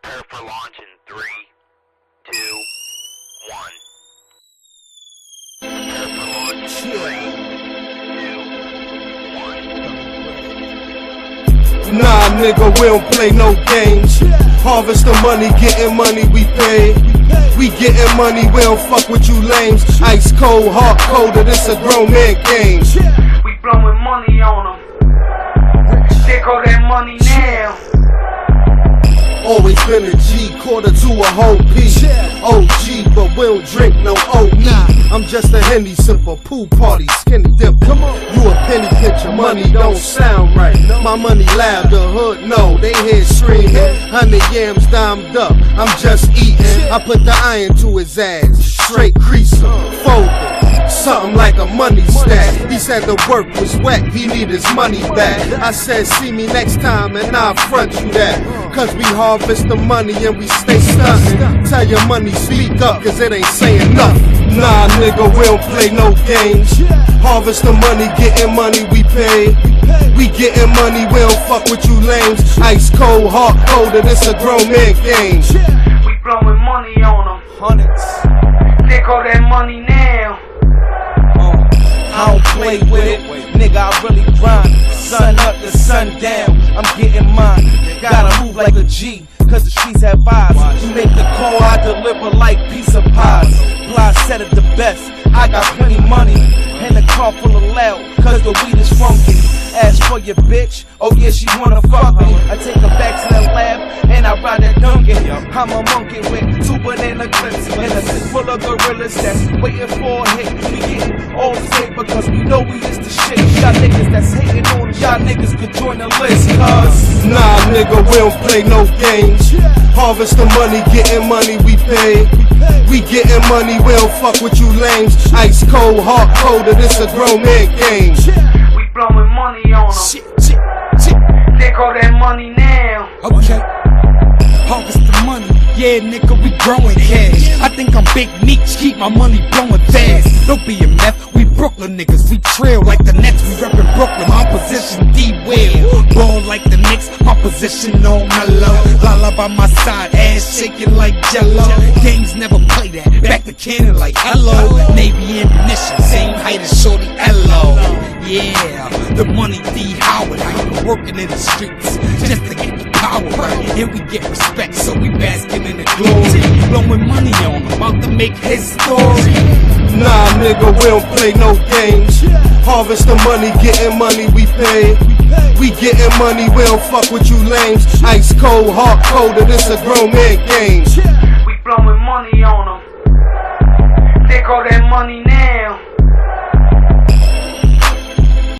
Prepare for launch in 3, 2, 1. Prepare for launch in 3, 2, 1. Nah, nigga, we don't play no games. Harvest the money, getting money, we pay. We getting money, we don't fuck with you lames. Ice cold, hard colder, this a grown man game. We blowing money on them. They call that money now. Always been a G, quarter to a whole P. OG, but we don't drink no OE. I'm just a Henny sipper, pool party, skinny dip. Come on, you a penny pincher, money don't sound right. My money loud, the hood no, they hear screaming. 100 yams dimed up, I'm just eating. I put the iron to his ass, straight creaser, folded. Something like a money stack. He said the work was wet, he need his money back. I said see me next time and I'll front you that. Cause we harvest the money and we stay stuntin'. Tell your money speak up cause it ain't saying nothing. Nah nigga, we don't play no games. Harvest the money, getting money, we pay. We getting money, we don't fuck with you lames. Ice cold, hard colder, this a grown man game. We blowing money on them. Hundreds. They call that money now. I don't play with it, nigga, I really grind. Sun up to sundown, I'm getting mine. Gotta move like a G, cause the streets have vibes. You make the call, I deliver like pizza pies. Fly said it the best, I got plenty money. And a car full of loud, cause the weed is funky. As for your bitch, oh yeah, she wanna fuck me. I take her back to the lab, and I ride that Duncan. I'm a monkey with 2 banana clips and a clip full of gorillas that's waiting for a hit. We getting all the shit because we know we is the shit. Y'all niggas that's hating on us, y'all niggas could join the list, cuz. Nah nigga, we don't play no games. Harvest the money, getting money, we pay. We getting money, we don't fuck with you lames. Ice cold, hard colder, this a grown man game. We blowing money on them. They call that money now. Okay, harvest the money, yeah nigga, we growing cash. I think I'm Big Meech, keep my money blowing fast. Don't be a meth, we Brooklyn niggas, we trail like the Nets, we reppin' Brooklyn. My position D-Will, ball like the Knicks, my position on mellow. Lala by my side, ass shaking like Jello. Gangs never play that, back the cannon like hello. Navy ammunition, same height as Shorty L.O. Yeah, the money D Howard, I been working in the streets just to get the power right, and we get respect, so we basking in the glory. Blowing money on him, about to make his story. Nah nigga, we don't play no games. Harvest the money, getting money, we pay. We getting money, we don't fuck with you lames. Ice cold, hard colder, this a grown man game.